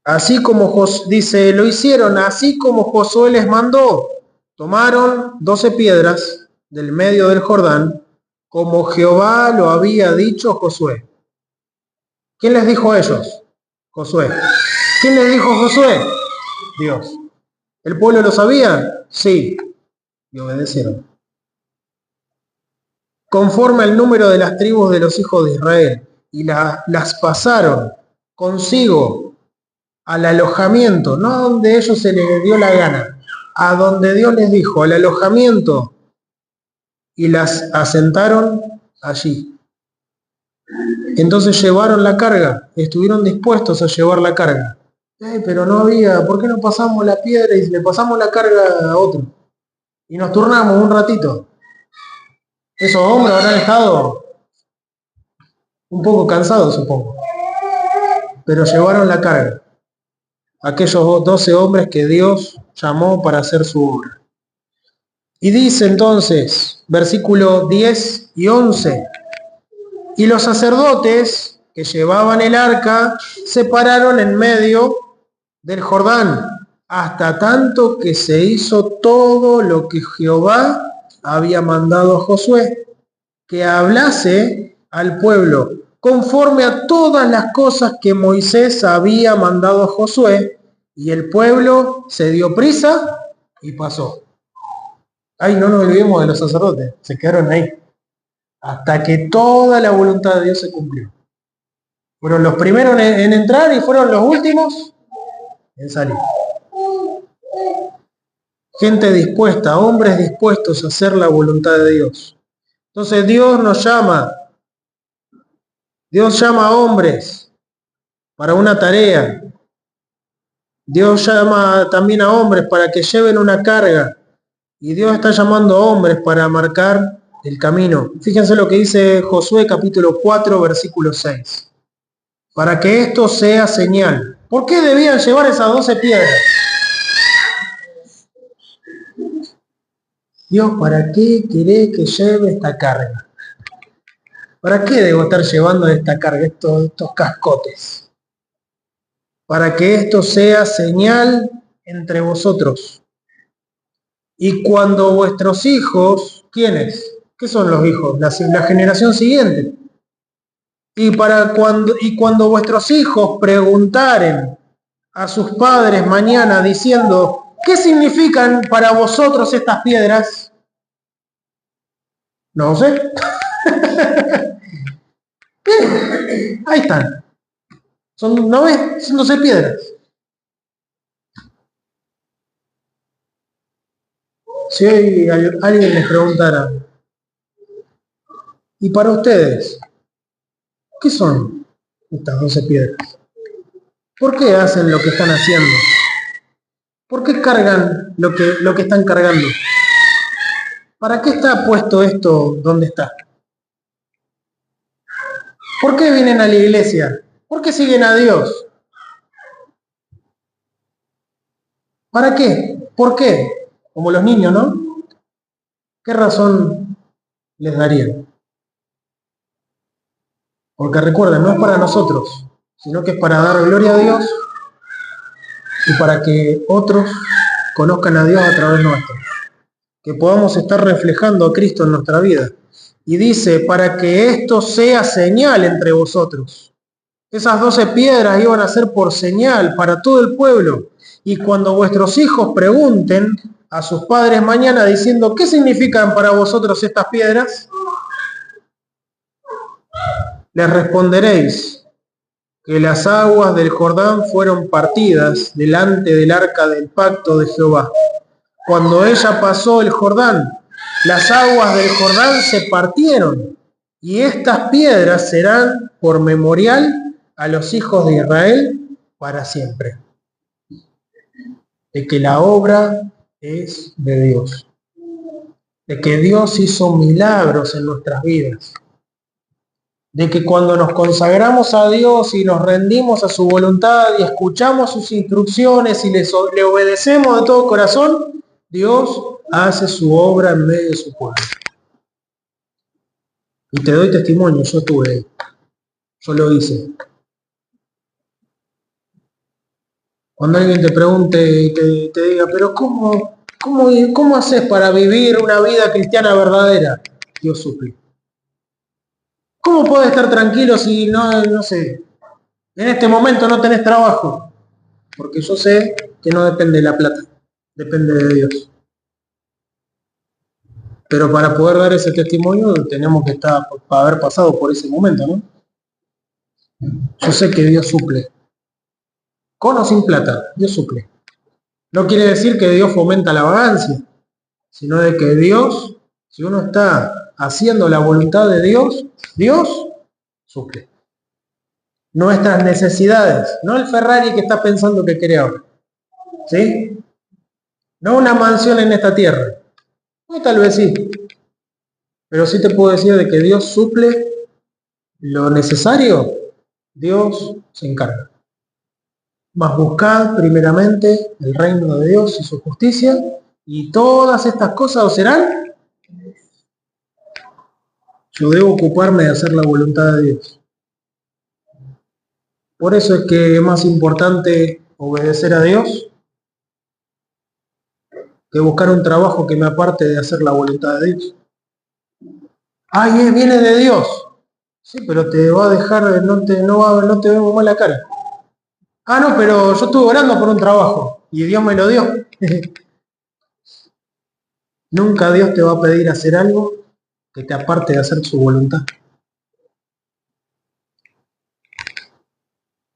Así como dice, lo hicieron así como Josué les mandó. Tomaron 12 piedras del medio del Jordán, como Jehová lo había dicho Josué. ¿Quién les dijo a ellos? Josué. ¿Quién les dijo Josué? Dios. ¿El pueblo lo sabía? Sí. Y obedecieron. Conforme al número de las tribus de los hijos de Israel. Y las pasaron consigo al alojamiento, no a donde ellos se les dio la gana, a donde Dios les dijo, al alojamiento, y las asentaron allí. Entonces llevaron la carga, estuvieron dispuestos a llevar la carga. Pero no había, ¿por qué no pasamos la piedra y le pasamos la carga a otro? Y nos turnamos un ratito. Esos hombres habrán estado un poco cansados, supongo. Pero llevaron la carga. Aquellos 12 hombres que Dios llamó para hacer su obra. Y dice entonces, versículo 10 y 11, y los sacerdotes que llevaban el arca se pararon en medio del Jordán, hasta tanto que se hizo todo lo que Jehová había mandado a Josué, que hablase al pueblo, conforme a todas las cosas que Moisés había mandado a Josué, y el pueblo se dio prisa y pasó. Ay, no nos olvidemos de los sacerdotes, se quedaron ahí, hasta que toda la voluntad de Dios se cumplió. Fueron los primeros en entrar y fueron los últimos en salir. Gente dispuesta, hombres dispuestos a hacer la voluntad de Dios. Entonces Dios llama a hombres para una tarea. Dios llama también a hombres para que lleven una carga. Y Dios está llamando a hombres para marcar el camino. Fíjense lo que dice Josué capítulo 4, versículo 6. Para que esto sea señal. ¿Por qué debían llevar esas 12 piedras? Dios, ¿para qué querés que lleve esta carga? ¿Para qué debo estar llevando esta carga, estos cascotes? Para que esto sea señal entre vosotros. Y cuando vuestros hijos, ¿quiénes? ¿Qué son los hijos? La generación siguiente. Y cuando vuestros hijos preguntaren a sus padres mañana diciendo, ¿qué significan para vosotros estas piedras? No sé. Ahí están. Son 12 piedras. Si hoy alguien les preguntara, ¿y para ustedes qué son estas 12 piedras? ¿Por qué hacen lo que están haciendo? ¿Por qué cargan lo que están cargando? ¿Para qué está puesto esto donde está? ¿Por qué vienen a la iglesia? ¿Por qué siguen a Dios? ¿Para qué? ¿Por qué? Como los niños, ¿no? ¿Qué razón les darían? Porque recuerden, no es para nosotros, sino que es para dar gloria a Dios y para que otros conozcan a Dios a través nuestro. Que podamos estar reflejando a Cristo en nuestra vida. Y dice, para que esto sea señal entre vosotros. Esas 12 piedras iban a ser por señal para todo el pueblo. Y cuando vuestros hijos pregunten a sus padres mañana diciendo, ¿qué significan para vosotros estas piedras? Les responderéis que las aguas del Jordán fueron partidas delante del arca del pacto de Jehová. Cuando ella pasó el Jordán, las aguas del Jordán se partieron, y estas piedras serán por memorial a los hijos de Israel para siempre. De que la obra es de Dios. De que Dios hizo milagros en nuestras vidas. De que cuando nos consagramos a Dios y nos rendimos a su voluntad y escuchamos sus instrucciones y le obedecemos de todo corazón, Dios hace su obra en medio de su pueblo. Y te doy testimonio, yo estuve ahí. Yo lo hice. Cuando alguien te pregunte y te diga, pero ¿cómo haces para vivir una vida cristiana verdadera? Dios suple. ¿Cómo podés estar tranquilo si no sé, en este momento no tenés trabajo? Porque yo sé que no depende de la plata, depende de Dios. Pero para poder dar ese testimonio tenemos que haber pasado por ese momento, ¿no? Yo sé que Dios suple. Con o sin plata, Dios suple. No quiere decir que Dios fomenta la vagancia, sino de que Dios, si uno está haciendo la voluntad de Dios, Dios suple. Nuestras necesidades, no el Ferrari que está pensando que quiere ahora, ¿sí? No una mansión en esta tierra, no, tal vez sí, pero sí te puedo decir de que Dios suple lo necesario, Dios se encarga. Mas buscad primeramente el reino de Dios y su justicia, y todas estas cosas os serán. Yo debo ocuparme de hacer la voluntad de Dios. Por eso es que es más importante obedecer a Dios que buscar un trabajo que me aparte de hacer la voluntad de Dios. Ay, viene de Dios. Sí, pero te va a dejar, no te vemos mal la cara. Ah, no, pero yo estuve orando por un trabajo y Dios me lo dio. Nunca Dios te va a pedir hacer algo que te aparte de hacer su voluntad.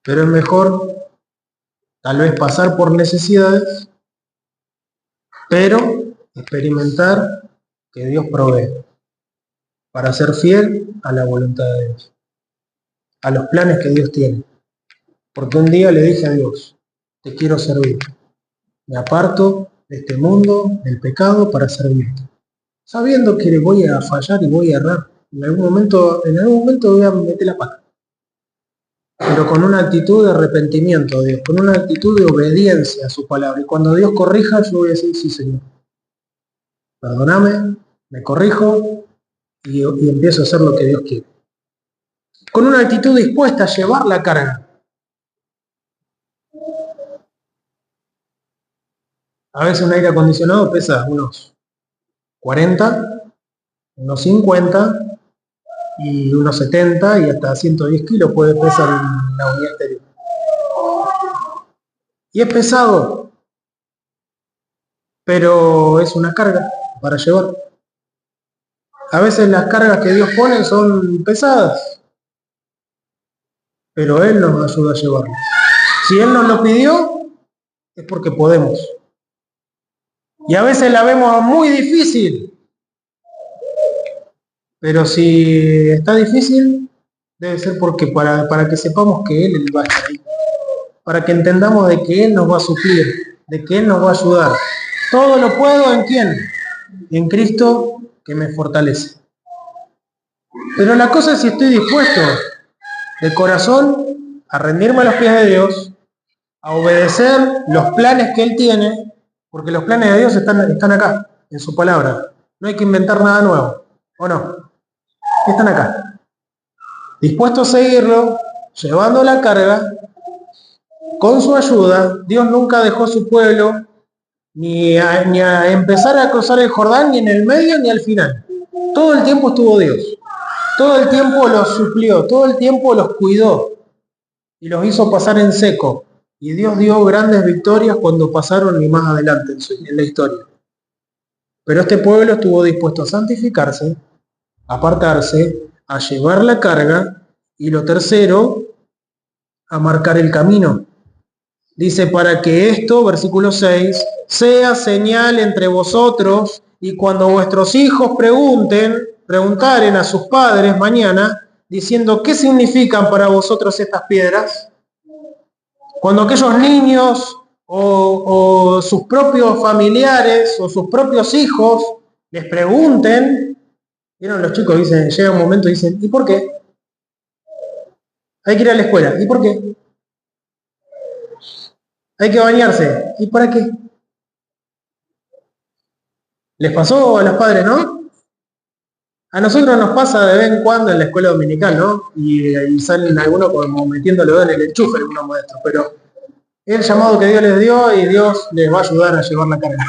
Pero es mejor tal vez pasar por necesidades, pero experimentar que Dios provee para ser fiel a la voluntad de Dios, a los planes que Dios tiene. Porque un día le dije a Dios, te quiero servir. Me aparto de este mundo, del pecado, para servirte. Sabiendo que voy a fallar y voy a errar. En algún momento voy a meter la pata. Pero con una actitud de arrepentimiento a Dios, con una actitud de obediencia a su palabra. Y cuando Dios corrija, yo voy a decir, sí, Señor. Perdóname, me corrijo y empiezo a hacer lo que Dios quiere. Con una actitud dispuesta a llevar la carga. A veces un aire acondicionado pesa unos 40, unos 50 y unos 70 y hasta 110 kilos puede pesar la unidad exterior. Y es pesado, pero es una carga para llevar. A veces las cargas que Dios pone son pesadas, pero Él nos ayuda a llevarlas. Si Él nos lo pidió, es porque podemos. Y a veces la vemos muy difícil. Pero si está difícil, debe ser porque para que sepamos que Él va a estar ahí. Para que entendamos de que Él nos va a suplir, de que Él nos va a ayudar. Todo lo puedo ¿en quién? En Cristo que me fortalece. Pero la cosa es si estoy dispuesto de corazón a rendirme a los pies de Dios, a obedecer los planes que Él tiene, porque los planes de Dios están acá, en su palabra. No hay que inventar nada nuevo, ¿o no? Están acá. Dispuesto a seguirlo, llevando la carga, con su ayuda. Dios nunca dejó su pueblo ni a empezar a cruzar el Jordán, ni en el medio, ni al final. Todo el tiempo estuvo Dios. Todo el tiempo los suplió, todo el tiempo los cuidó y los hizo pasar en seco. Y Dios dio grandes victorias cuando pasaron y más adelante en la historia. Pero este pueblo estuvo dispuesto a santificarse, a apartarse, a llevar la carga y lo tercero, a marcar el camino. Dice, para que esto, versículo 6, sea señal entre vosotros y cuando vuestros hijos preguntaren a sus padres mañana, diciendo, ¿qué significan para vosotros estas piedras? Cuando aquellos niños o sus propios familiares o sus propios hijos les pregunten, ¿vieron? Los chicos dicen, llega un momento y dicen, ¿y por qué? Hay que ir a la escuela, ¿y por qué? Hay que bañarse, ¿y para qué? Les pasó a los padres, ¿no? A nosotros nos pasa de vez en cuando en la escuela dominical, ¿no? Y salen algunos como metiéndole en el enchufe algunos maestros, pero es el llamado que Dios les dio y Dios les va a ayudar a llevar la carga.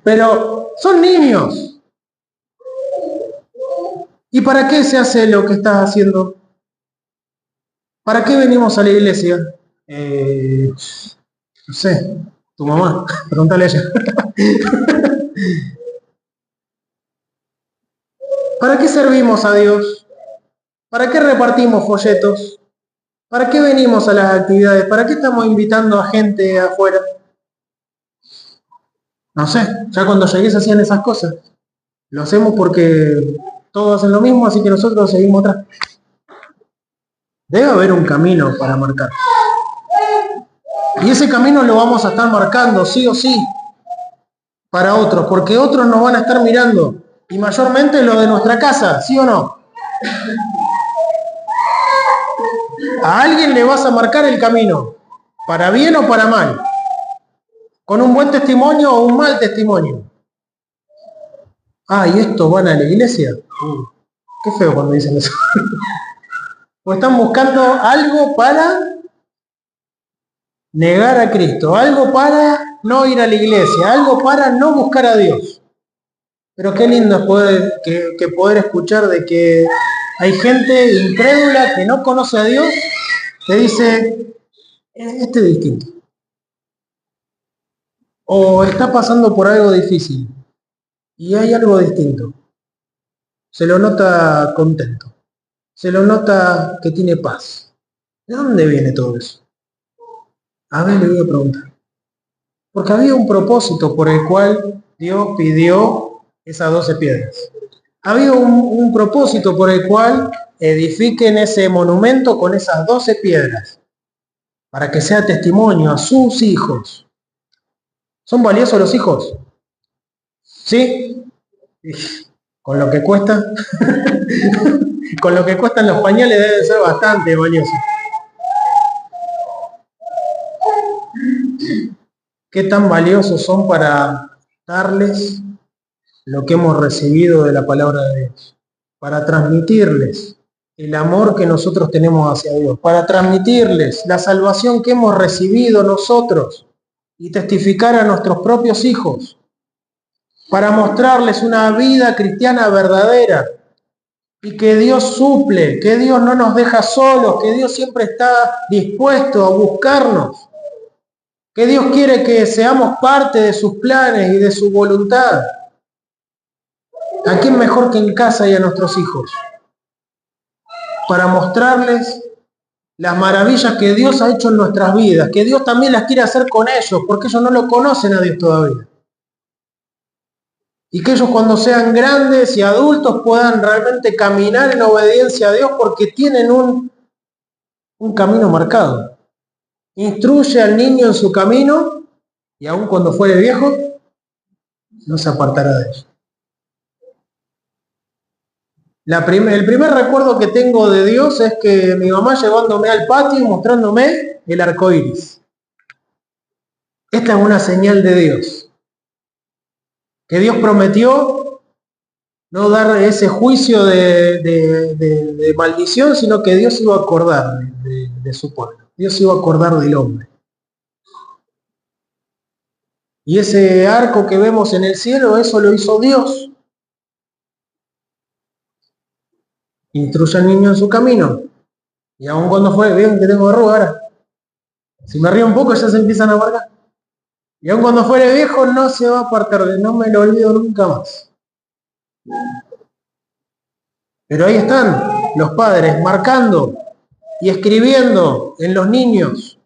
Pero son niños. ¿Y para qué se hace lo que estás haciendo? ¿Para qué venimos a la iglesia? No sé, tu mamá, pregúntale a ella. ¿Para qué servimos a Dios? ¿Para qué repartimos folletos? ¿Para qué venimos a las actividades? ¿Para qué estamos invitando a gente afuera? No sé, ya cuando llegué se hacían esas cosas. Lo hacemos porque todos hacen lo mismo, así que nosotros seguimos atrás. Debe haber un camino para marcar. Y ese camino lo vamos a estar marcando, sí o sí, para otros, porque otros nos van a estar mirando. Y mayormente lo de nuestra casa, ¿sí o no? A alguien le vas a marcar el camino, para bien o para mal, con un buen testimonio o un mal testimonio. Ah, ¿y estos van a la iglesia? Qué feo cuando dicen eso. Pues están buscando algo para negar a Cristo, algo para no ir a la iglesia, algo para no buscar a Dios. Pero qué lindo es poder escuchar de que hay gente incrédula que no conoce a Dios, que dice, este es distinto. O está pasando por algo difícil y hay algo distinto. Se lo nota contento, se lo nota que tiene paz. ¿De dónde viene todo eso? A ver, le voy a preguntar. Porque había un propósito por el cual Dios pidió esas 12 piedras. Había un propósito por el cual edifiquen ese monumento con esas 12 piedras, para que sea testimonio a sus hijos. ¿Son valiosos los hijos? ¿Sí? Con lo que cuesta, con lo que cuestan los pañales deben ser bastante valiosos. ¿Qué tan valiosos son para darles lo que hemos recibido de la palabra de Dios? Para transmitirles el amor que nosotros tenemos hacia Dios, para transmitirles la salvación que hemos recibido nosotros y testificar a nuestros propios hijos, para mostrarles una vida cristiana verdadera y que Dios suple, que Dios no nos deja solos, que Dios siempre está dispuesto a buscarnos, que Dios quiere que seamos parte de sus planes y de su voluntad. ¿A quién mejor que en casa y a nuestros hijos? Para mostrarles las maravillas que Dios ha hecho en nuestras vidas, que Dios también las quiere hacer con ellos, porque ellos no lo conocen a Dios todavía. y que ellos cuando sean grandes y adultos puedan realmente caminar en obediencia a Dios porque tienen un camino marcado. Instruye al niño en su camino y aun cuando fuere viejo, no se apartará de él. El primer recuerdo que tengo de Dios es que mi mamá llevándome al patio y mostrándome el arco iris. Esta es una señal de Dios. Que Dios prometió no dar ese juicio de maldición, sino que Dios iba a acordar de su pueblo. Dios iba a acordar del hombre. Y ese arco que vemos en el cielo, eso lo hizo Dios. Instruye al niño en su camino. Y aun cuando fue, bien que tengo arruga ahora. Si me río un poco ya se empiezan a amargar. Y aun cuando fuere viejo no se va a apartar de él, no me lo olvido nunca más. Pero ahí están los padres marcando y escribiendo en los niños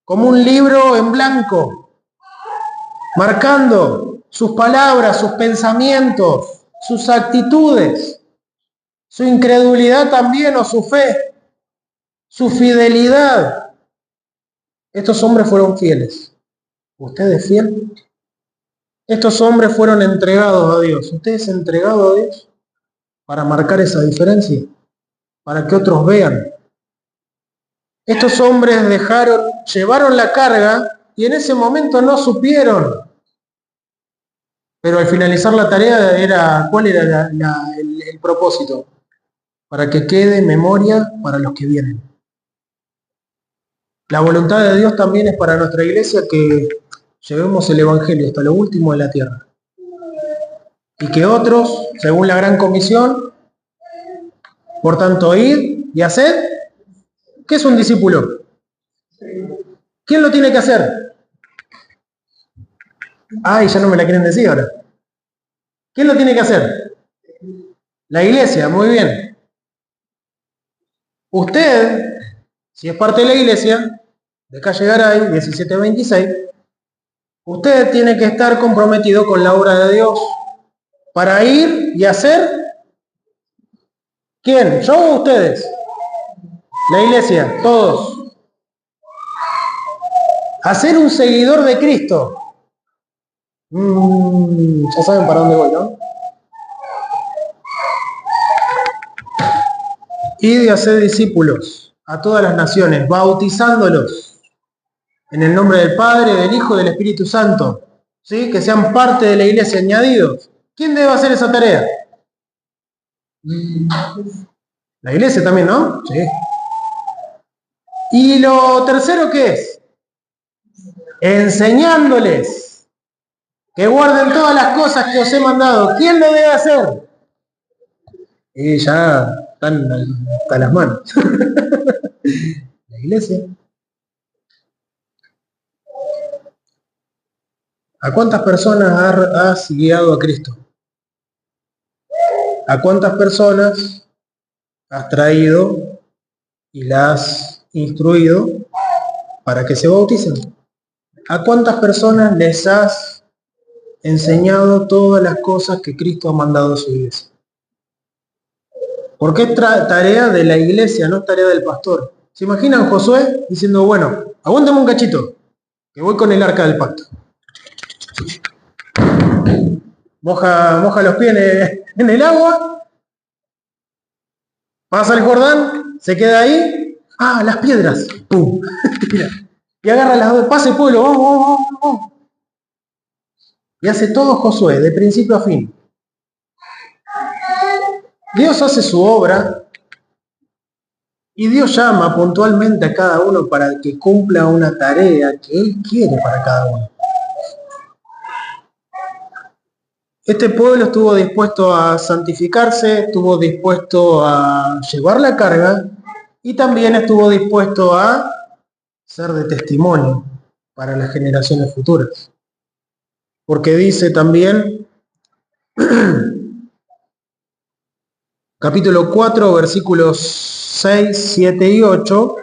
como un libro en blanco, marcando sus palabras, sus pensamientos, sus actitudes, su incredulidad también o su fe, su fidelidad. Estos hombres fueron fieles. ¿Usted es fiel? Estos hombres fueron entregados a Dios. ¿Usted es entregado a Dios? Para marcar esa diferencia, para que otros vean. Estos hombres llevaron la carga y en ese momento no supieron. Pero al finalizar la tarea, ¿cuál era el propósito? Para que quede memoria para los que vienen. La voluntad de Dios también es para nuestra iglesia que llevemos el Evangelio hasta lo último de la tierra. Y que otros, según la gran comisión, por tanto, id y haced. ¿Qué es un discípulo? ¿Quién lo tiene que hacer? Ay, ya no me la quieren decir ahora. ¿Quién lo tiene que hacer? La iglesia, muy bien. Usted, si es parte de la iglesia, de calle Garay, 1726, usted tiene que estar comprometido con la obra de Dios para ir y hacer. ¿Quién? ¿Yo o ustedes? La iglesia, todos. Hacer un seguidor de Cristo. Ya saben para dónde voy, ¿no? Y de hacer discípulos a todas las naciones, bautizándolos en el nombre del Padre, del Hijo y del Espíritu Santo, ¿sí? Que sean parte de la iglesia, añadidos. ¿Quién debe hacer esa tarea? La iglesia también, ¿no? Sí. Y lo tercero, ¿qué es? Enseñándoles que guarden todas las cosas que os he mandado. ¿Quién lo debe hacer? Y ya están hasta las manos. La iglesia. ¿A cuántas personas has guiado a Cristo? ¿A cuántas personas has traído y las has instruido para que se bauticen? ¿A cuántas personas les has enseñado todas las cosas que Cristo ha mandado a su iglesia? Porque es tarea de la iglesia, no es tarea del pastor. ¿Se imaginan Josué diciendo, bueno, aguántame un cachito, que voy con el arca del pacto? Moja los pies en el agua, pasa el Jordán, se queda ahí, las piedras, ¡pum! Y agarra las dos, pasa el pueblo, vamos. Y hace todo Josué, de principio a fin. Dios hace su obra y Dios llama puntualmente a cada uno para que cumpla una tarea que Él quiere para cada uno. Este pueblo estuvo dispuesto a santificarse, estuvo dispuesto a llevar la carga y también estuvo dispuesto a ser de testimonio para las generaciones futuras. Porque dice también, capítulo 4, versículos 6, 7 y 8,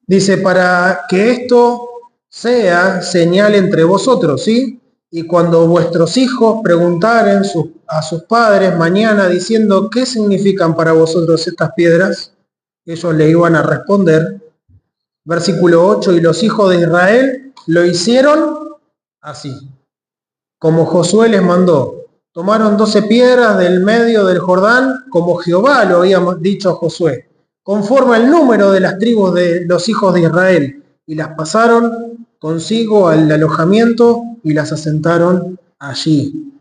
dice, para que esto sea señal entre vosotros, ¿sí? Y cuando vuestros hijos preguntaren a sus padres mañana diciendo, ¿qué significan para vosotros estas piedras? Ellos le iban a responder, versículo 8, y los hijos de Israel lo hicieron así, como Josué les mandó. Tomaron 12 piedras del medio del Jordán, como Jehová lo había dicho a Josué, conforme al número de las tribus de los hijos de Israel, y las pasaron consigo al alojamiento y las asentaron allí.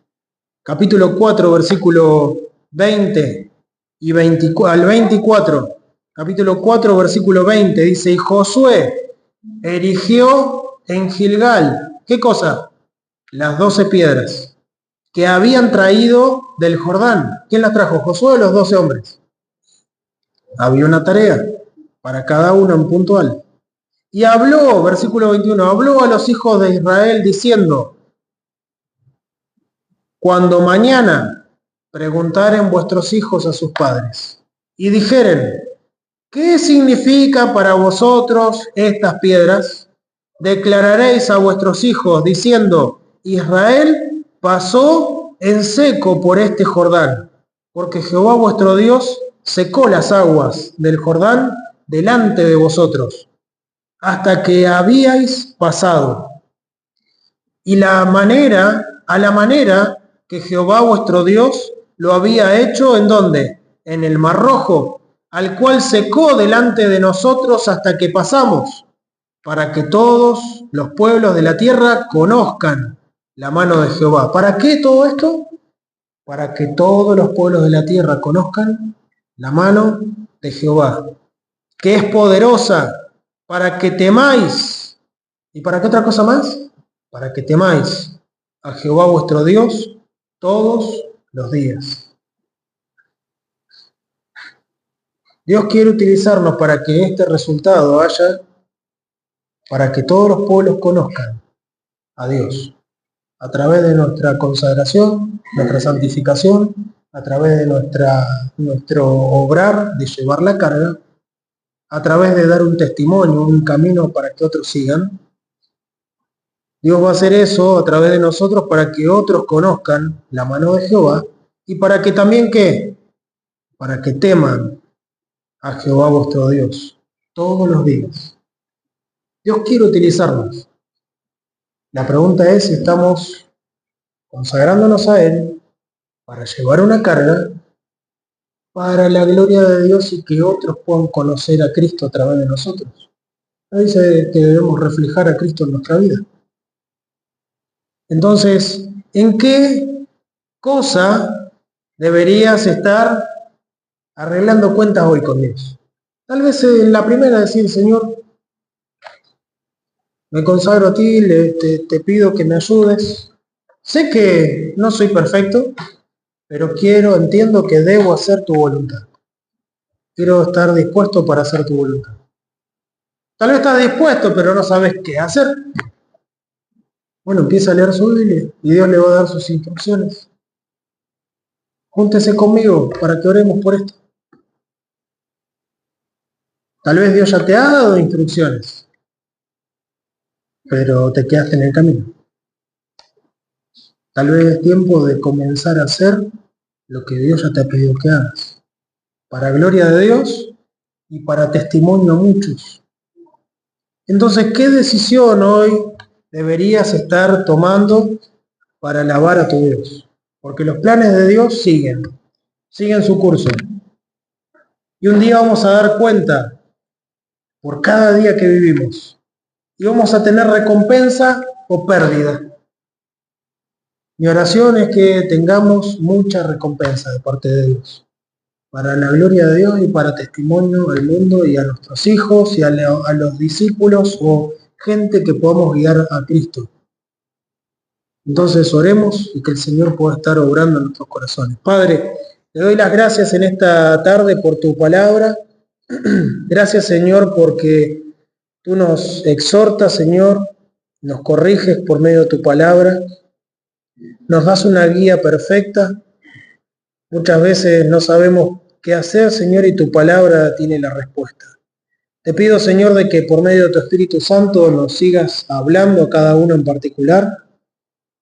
Capítulo 4, versículo 20 y al 24. Capítulo 4, versículo 20, dice, y Josué erigió en Gilgal, ¿qué cosa? Las 12 piedras que habían traído del Jordán. ¿Quién las trajo? Josué o los 12 hombres. Había una tarea para cada uno en puntual. Y habló, versículo 21, habló a los hijos de Israel diciendo, cuando mañana preguntaren vuestros hijos a sus padres y dijeren, ¿qué significa para vosotros estas piedras? Declararéis a vuestros hijos diciendo, Israel pasó en seco por este Jordán, porque Jehová vuestro Dios secó las aguas del Jordán delante de vosotros, hasta que habíais pasado. Y a la manera que Jehová vuestro Dios lo había hecho, ¿en dónde? En el Mar Rojo, al cual secó delante de nosotros hasta que pasamos, para que todos los pueblos de la tierra conozcan la mano de Jehová. ¿Para qué todo esto? Para que todos los pueblos de la tierra conozcan la mano de Jehová, que es poderosa, para que temáis. ¿Y para qué otra cosa más? Para que temáis a Jehová vuestro Dios todos los días. Dios quiere utilizarnos para que este resultado haya, para que todos los pueblos conozcan a Dios, a través de nuestra consagración, nuestra santificación, a través de nuestro obrar, de llevar la carga, a través de dar un testimonio, un camino para que otros sigan. Dios va a hacer eso a través de nosotros para que otros conozcan la mano de Jehová y para que también, ¿qué? Para que teman a Jehová vuestro Dios todos los días. Dios quiere utilizarnos. La pregunta es si estamos consagrándonos a Él para llevar una carga para la gloria de Dios y que otros puedan conocer a Cristo a través de nosotros. Dice que debemos reflejar a Cristo en nuestra vida. Entonces, ¿en qué cosa deberías estar arreglando cuentas hoy con Dios? Tal vez en la primera decir, Señor, me consagro a ti, te pido que me ayudes. Sé que no soy perfecto, pero entiendo que debo hacer tu voluntad. Quiero estar dispuesto para hacer tu voluntad. Tal vez estás dispuesto, pero no sabes qué hacer. Bueno, empieza a leer su Biblia y Dios le va a dar sus instrucciones. Júntese conmigo para que oremos por esto. Tal vez Dios ya te ha dado instrucciones, pero te quedaste en el camino. Tal vez es tiempo de comenzar a hacer lo que Dios ya te ha pedido que hagas. Para gloria de Dios y para testimonio a muchos. Entonces, ¿qué decisión hoy deberías estar tomando para alabar a tu Dios? Porque los planes de Dios siguen su curso. Y un día vamos a dar cuenta por cada día que vivimos. Y vamos a tener recompensa o pérdida. Mi oración es que tengamos mucha recompensa de parte de Dios. Para la gloria de Dios y para testimonio al mundo y a nuestros hijos y a los discípulos o gente que podamos guiar a Cristo. Entonces oremos y que el Señor pueda estar obrando en nuestros corazones. Padre, te doy las gracias en esta tarde por tu palabra. Gracias, Señor, porque tú nos exhortas, Señor, nos corriges por medio de tu palabra, nos das una guía perfecta. Muchas veces no sabemos qué hacer, Señor, y tu palabra tiene la respuesta. Te pido, Señor, de que por medio de tu Espíritu Santo nos sigas hablando a cada uno en particular,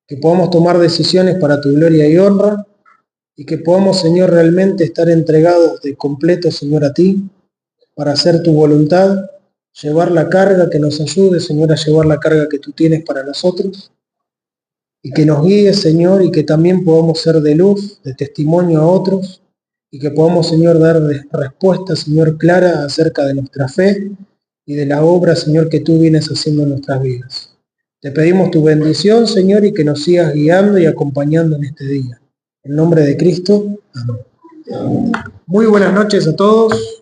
que podamos tomar decisiones para tu gloria y honra, y que podamos, Señor, realmente estar entregados de completo, Señor, a ti, para hacer tu voluntad, llevar la carga, que nos ayude, Señor, a llevar la carga que tú tienes para nosotros, y que nos guíe, Señor, y que también podamos ser de luz, de testimonio a otros, y que podamos, Señor, dar respuesta, Señor, clara acerca de nuestra fe y de la obra, Señor, que tú vienes haciendo en nuestras vidas. Te pedimos tu bendición, Señor, y que nos sigas guiando y acompañando en este día. En nombre de Cristo, amén. Muy buenas noches a todos.